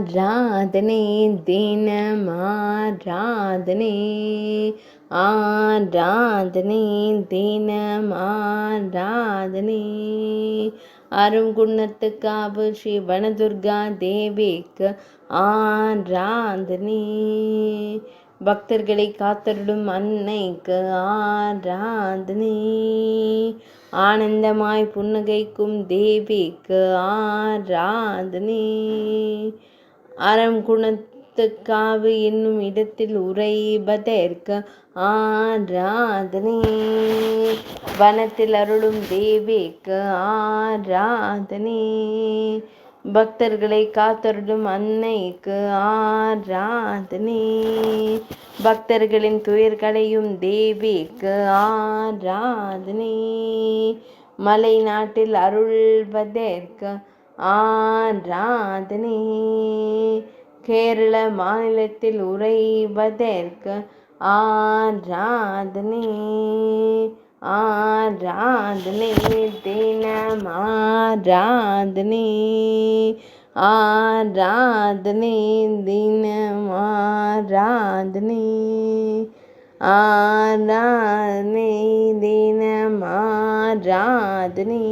ஆராதனை தினம் ஆராதனை ஆராதனை தினம் ஆராதனை அருங்குணத்துக்காவு ஸ்ரீ வனதுர்கா தேவிக்கு ஆராதனை பக்தர்களை காத்தருடும் அன்னைக்கு ஆராதனை ஆனந்தமாய் புன்னகைக்கும் தேவிக்கு ஆராதனை அறம் குணத்துக்காவு என்னும் இடத்தில் உறைவதற்கு ஆராதனை வனத்தில் அருளும் தேவிக்கு ஆராதனை பக்தர்களை காத்தருடும் அன்னைக்கு ஆராதனை பக்தர்களின் துயர்களையும் தேவிக்கு ஆராதனை மலை நாட்டில் அருள்வதற்கு ஆராதனை கேரள மாநிலத்தில் உறைவதற்கு ஆராதனை ஆராதனை தினம் ஆராதனை ஆராதனை தினம் ஆராதனை ஆராதனை தினம் ஆராதனை